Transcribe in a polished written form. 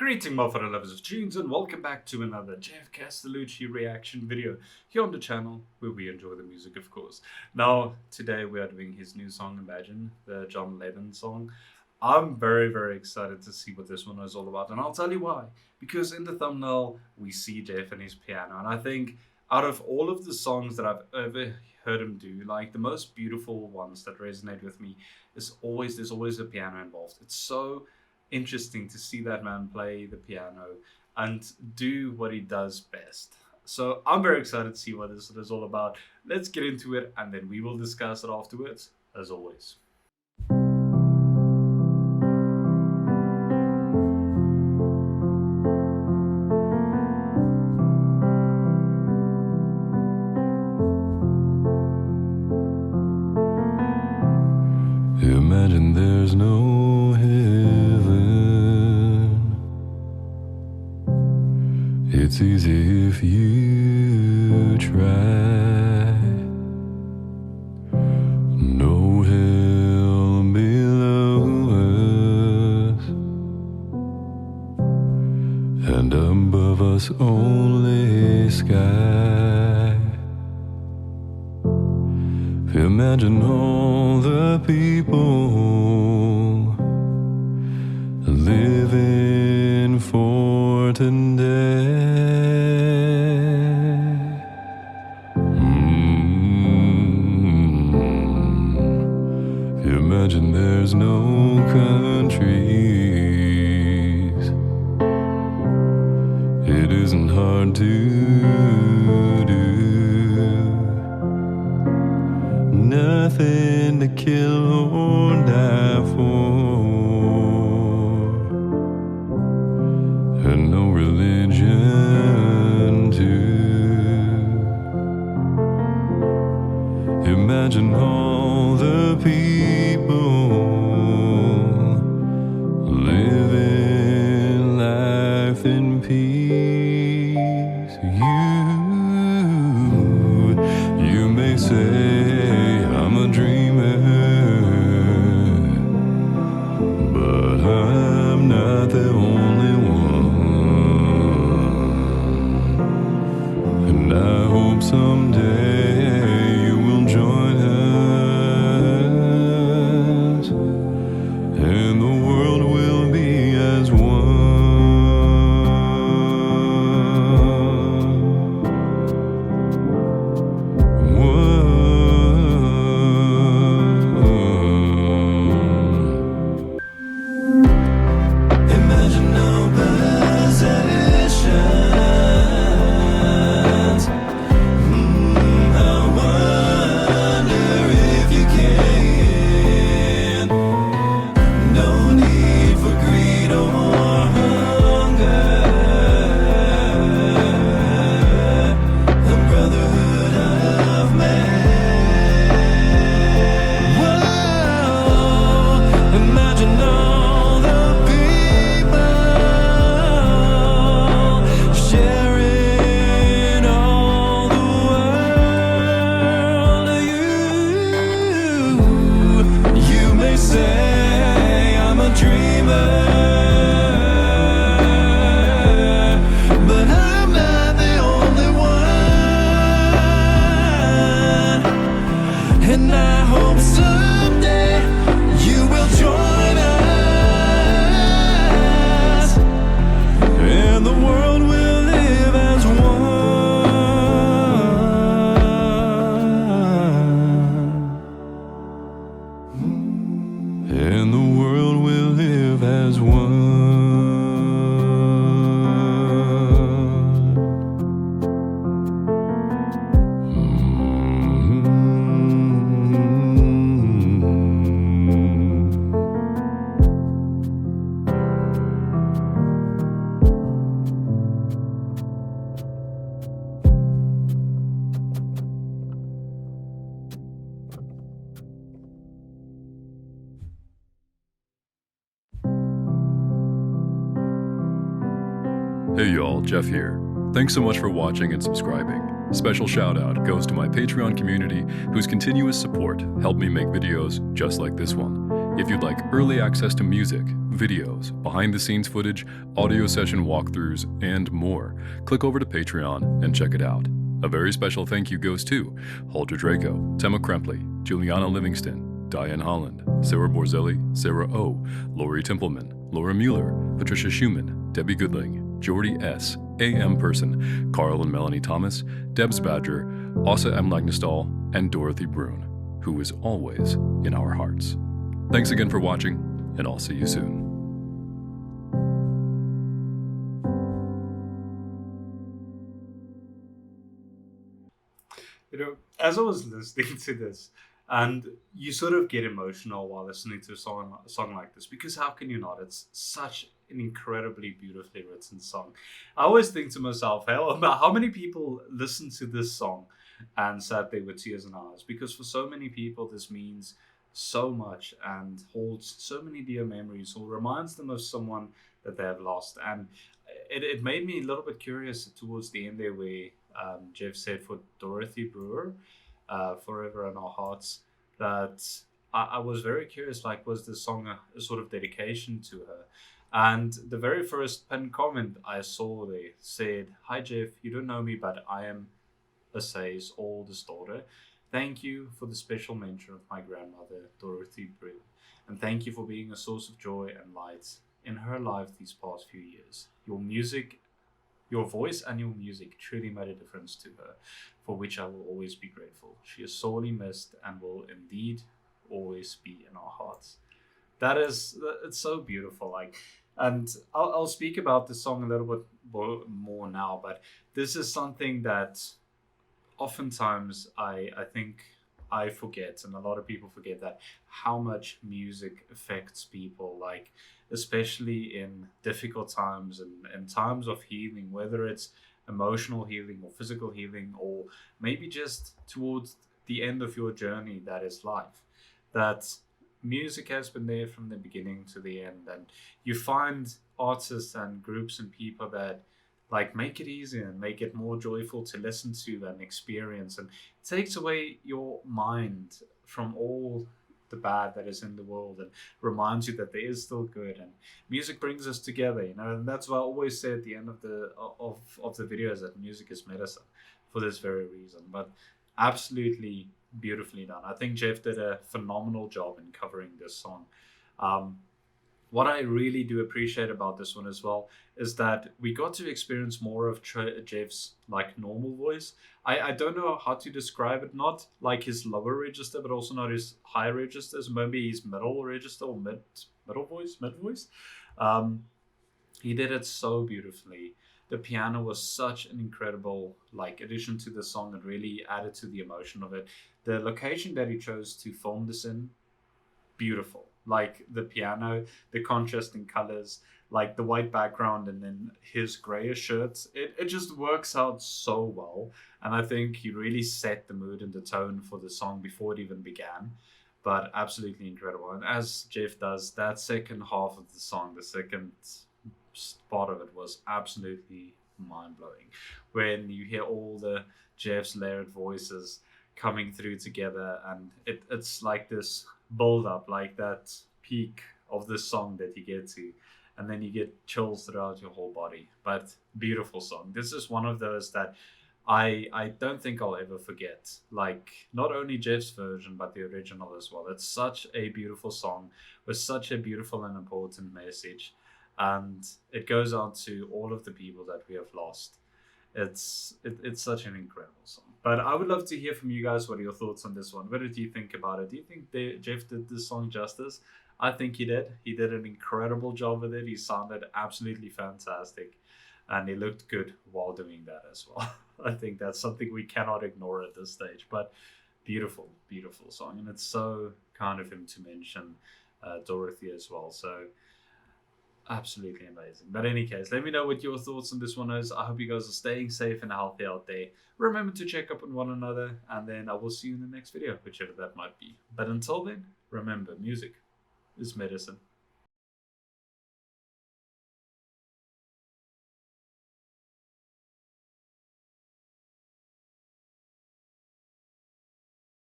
Greeting my fellow lovers of tunes and welcome back to another Geoff Castellucci reaction video here on the channel where we enjoy the music, of course. Now, today we are doing his new song, Imagine, the John Lennon song. I'm very excited to see what this one is all about, and I'll tell you why. Because in the thumbnail we see Geoff and his piano, and I think out of all of the songs that I've ever heard him do, like the most beautiful ones that resonate with me is there's always a piano involved. It's so interesting to see that man play the piano and do what he does best. So I'm very excited to see what this is all about. Let's get into it and then we will discuss it afterwards, as always. Imagine there's no heaven. It's easy if you try. No hell below us, and above us only sky. Imagine all the people living for today. Imagine there's no countries. It isn't hard to do. Nothing to kill or die for, and no religion too. Imagine all the people living life in peace. You may say I'm a dreamer, but I'm not the only one. And I hope someday you will join us, and the world will be as one. And I hope someday you will join us, and the world will live as one. And the world will live as one. Hey y'all, Geoff here. Thanks so much for watching and subscribing. Special shout out goes to my Patreon community whose continuous support helped me make videos just like this one. If you'd like early access to music, videos, behind-the-scenes footage, audio session walkthroughs, and more, click over to Patreon and check it out. A very special thank you goes to Holger Draco, Tema Krempley, Juliana Livingston, Diane Holland, Sarah Borzelli, Sarah O, Lori Templeman, Laura Mueller, Patricia Schumann, Debbie Goodling, Jordy S, A.M. Person, Carl and Melanie Thomas, Debs Badger, Asa M. Lagnestall, and Dorothy Brune, who is always in our hearts. Thanks again for watching, and I'll see you soon. You know, as I was listening to this, and you sort of get emotional while listening to a song like this, because how can you not? It's such an incredibly beautifully written song. I always think to myself, how many people listen to this song and sat there with tears in their eyes? Because for so many people, this means so much and holds so many dear memories, or reminds them of someone that they have lost. And it made me a little bit curious towards the end there, where Geoff said for Dorothy Brewer, Forever in Our Hearts, that I was very curious, like, was this song a sort of dedication to her? And the very first pinned comment I saw there said, "Hi Geoff, you don't know me, but I am Assay's oldest daughter. Thank you for the special mention of my grandmother, Dorothy Brewer. And thank you for being a source of joy and light in her life these past few years. Your voice and your music truly made a difference to her, for which I will always be grateful. She is sorely missed and will indeed always be in our hearts." It's so beautiful. And I'll speak about this song a little bit more now, but this is something that oftentimes I think I forget, and a lot of people forget, that how much music affects people, like especially in difficult times and times of healing, whether it's emotional healing or physical healing, or maybe just towards the end of your journey that is life. That music has been there from the beginning to the end, and you find artists and groups and people that like make it easier and make it more joyful to listen to and experience, and it takes away your mind from all the bad that is in the world and reminds you that there is still good. And music brings us together, and that's why I always say at the end of the videos that music is medicine, for this very reason. But absolutely beautifully done. I think Geoff did a phenomenal job in covering this song. What I really do appreciate about this one as well is that we got to experience more of Geoff's like normal voice. I don't know how to describe it, not like his lower register, but also not his high registers, maybe his middle register or mid voice. He did it so beautifully. The piano was such an incredible like addition to the song. It really added to the emotion of it. The location that he chose to film this in, beautiful. Like the piano, the contrasting colors, like the white background, and then his grayish shirts. It just works out so well. And I think he really set the mood and the tone for the song before it even began. But absolutely incredible. And as Geoff does, that second half of the song, the second part of it was absolutely mind-blowing. When you hear all the Geoff's layered voices coming through together, and it's like this build up, like that peak of the song that you get to, and then you get chills throughout your whole body. But beautiful song. This is one of those that I don't think I'll ever forget. Like not only Geoff's version, but the original as well. It's such a beautiful song with such a beautiful and important message, and it goes on to all of the people that we have lost. It's such an incredible song. But I would love to hear from you guys. What are your thoughts on this one? What did you think about it? Do you think Geoff did this song justice? I think he did. He did an incredible job with it. He sounded absolutely fantastic, and he looked good while doing that as well. I think that's something we cannot ignore at this stage. But beautiful, beautiful song, and it's so kind of him to mention Dorothy as well. So absolutely amazing. But in any case, let me know what your thoughts on this one is. I hope you guys are staying safe and healthy out there. Remember to check up on one another, and then I will see you in the next video, whichever that might be. But until then, remember, music is medicine.